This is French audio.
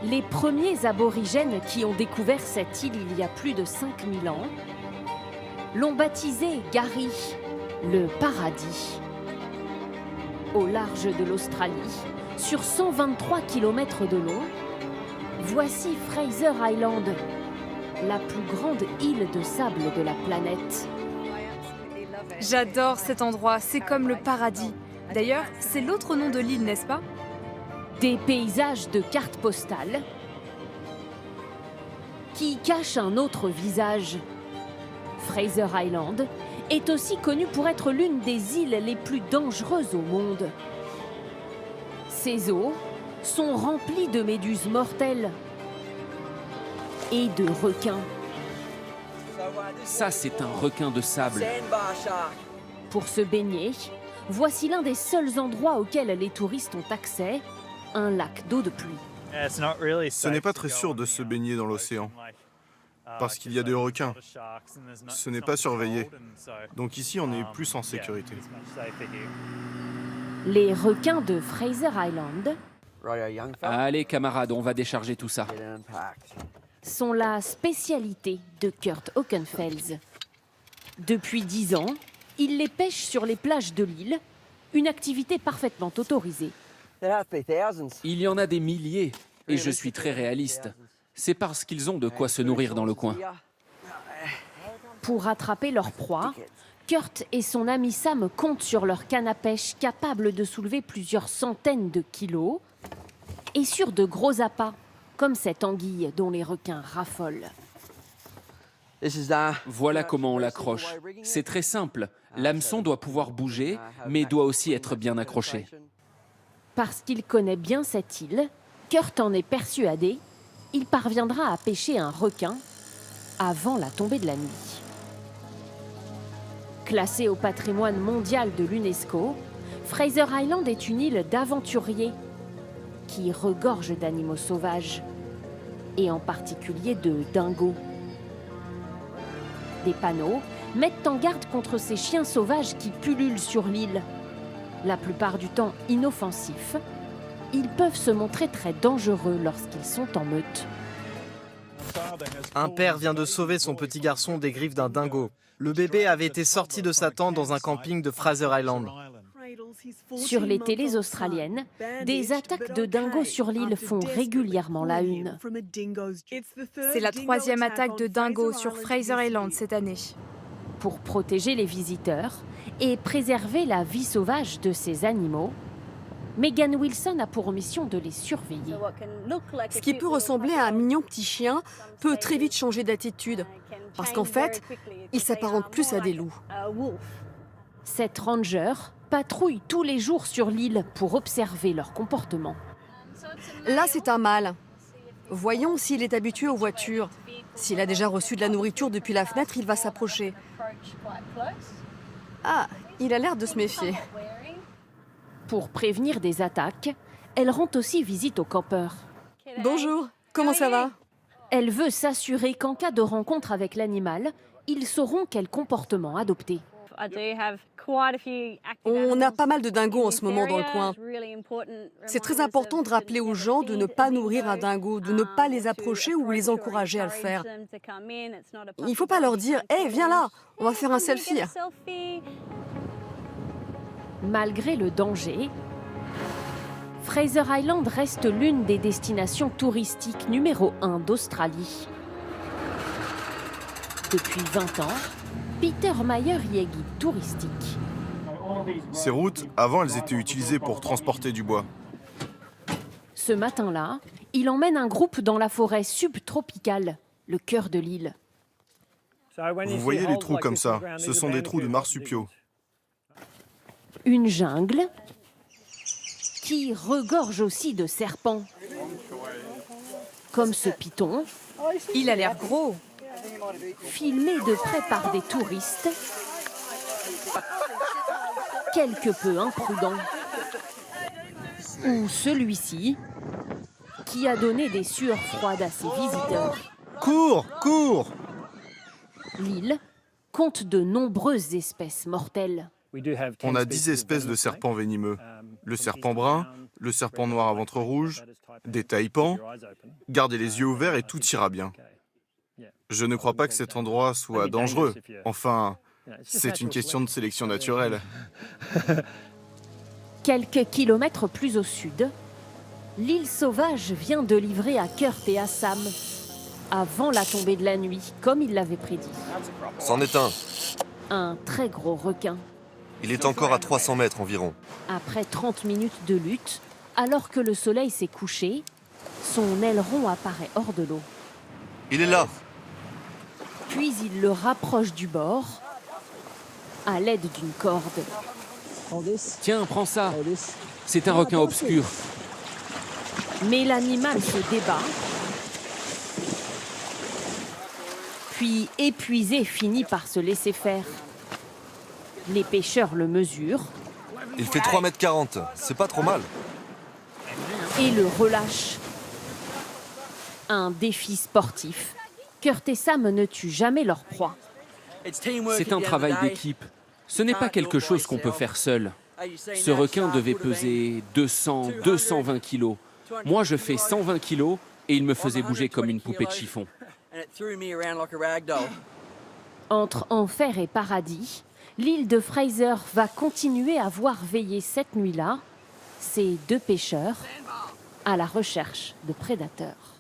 Les premiers aborigènes qui ont découvert cette île il y a plus de 5000 ans l'ont baptisée Gari, le paradis. Au large de l'Australie, sur 123 km de long, voici Fraser Island, la plus grande île de sable de la planète. J'adore cet endroit, c'est comme le paradis. D'ailleurs, c'est l'autre nom de l'île, n'est-ce pas? Des paysages de cartes postales qui cachent un autre visage. Fraser Island est aussi connue pour être l'une des îles les plus dangereuses au monde. Ses eaux sont remplies de méduses mortelles et de requins. Ça, c'est un requin de sable. Pour se baigner, voici l'un des seuls endroits auxquels les touristes ont accès, un lac d'eau de pluie. Ce n'est pas très sûr de se baigner dans l'océan, parce qu'il y a des requins. Ce n'est pas surveillé. Donc ici, on est plus en sécurité. Les requins de Fraser Island Allez, camarades, on va décharger tout ça. sont la spécialité de Kurt Okenfels. Depuis 10 ans, il les pêche sur les plages de l'île, une activité parfaitement autorisée. Il y en a des milliers, et je suis très réaliste. C'est parce qu'ils ont de quoi se nourrir dans le coin. Pour rattraper leur proie, Kurt et son ami Sam comptent sur leur canne à pêche capable de soulever plusieurs centaines de kilos et sur de gros appâts, comme cette anguille dont les requins raffolent. Voilà comment on l'accroche. C'est très simple. L'hameçon doit pouvoir bouger, mais doit aussi être bien accroché. Parce qu'il connaît bien cette île, Kurt en est persuadé, il parviendra à pêcher un requin avant la tombée de la nuit. Classée au patrimoine mondial de l'UNESCO, Fraser Island est une île d'aventuriers qui regorge d'animaux sauvages, et en particulier de dingos. Des panneaux mettent en garde contre ces chiens sauvages qui pullulent sur l'île. La plupart du temps inoffensifs, ils peuvent se montrer très dangereux lorsqu'ils sont en meute. Un père vient de sauver son petit garçon des griffes d'un dingo. Le bébé avait été sorti de sa tente dans un camping de Fraser Island. Sur les télés australiennes, des attaques de dingos sur l'île font régulièrement la une. C'est la 3e attaque de dingo sur Fraser Island cette année. Pour protéger les visiteurs et préserver la vie sauvage de ces animaux, Megan Wilson a pour mission de les surveiller. Ce qui peut ressembler à un mignon petit chien peut très vite changer d'attitude, parce qu'en fait, il s'apparente plus à des loups. Cette ranger patrouille tous les jours sur l'île pour observer leur comportement. Là, c'est un mâle. Voyons s'il est habitué aux voitures. S'il a déjà reçu de la nourriture depuis la fenêtre, il va s'approcher. Ah, il a l'air de se méfier. Pour prévenir des attaques, elle rend aussi visite aux campeurs. Bonjour, comment ça va? Elle veut s'assurer qu'en cas de rencontre avec l'animal, ils sauront quel comportement adopter. On a pas mal de dingos en ce moment dans le coin. C'est très important de rappeler aux gens de ne pas nourrir un dingo, de ne pas les approcher ou les encourager à le faire. Il ne faut pas leur dire « Hey, viens là, on va faire un selfie ». Malgré le danger, Fraser Island reste l'une des destinations touristiques numéro 1 d'Australie. Depuis 20 ans, Peter Mayer y est guide touristique. Ces routes, avant, elles étaient utilisées pour transporter du bois. Ce matin-là, il emmène un groupe dans la forêt subtropicale, le cœur de l'île. Vous voyez les trous comme ça, ce sont des trous de marsupiaux. Une jungle qui regorge aussi de serpents. Comme ce python, Il a l'air gros. filmé de près par des touristes, quelque peu imprudents. Ou celui-ci, qui a donné des sueurs froides à ses visiteurs. Cours, cours! L'île compte de nombreuses espèces mortelles. On a 10 espèces de serpents venimeux. Le serpent brun, le serpent noir à ventre rouge, des taipans, gardez les yeux ouverts et tout ira bien. Je ne crois pas que cet endroit soit dangereux. Enfin, c'est une question de sélection naturelle. Quelques kilomètres plus au sud, l'île sauvage vient de livrer à Kurt et à Sam, avant la tombée de la nuit, comme il l'avait prédit. C'en est un. Un très gros requin. Il est encore à 300 mètres environ. Après 30 minutes de lutte, alors que le soleil s'est couché, son aileron apparaît hors de l'eau. Il est là. Puis il le rapproche du bord à l'aide d'une corde. Tiens, prends ça. C'est un requin obscur. Mais l'animal se débat, puis épuisé finit par se laisser faire. Les pêcheurs le mesurent Il fait 3,40 m. C'est pas trop mal. et le relâchent. Un défi sportif. Kurt et Sam ne tuent jamais leur proie. C'est un travail d'équipe. Ce n'est pas quelque chose qu'on peut faire seul. Ce requin devait peser 200, 220 kilos. Moi, je fais 120 kilos et il me faisait bouger comme une poupée de chiffon. Entre enfer et paradis, l'île de Fraser va continuer à voir veiller cette nuit-là ces deux pêcheurs à la recherche de prédateurs.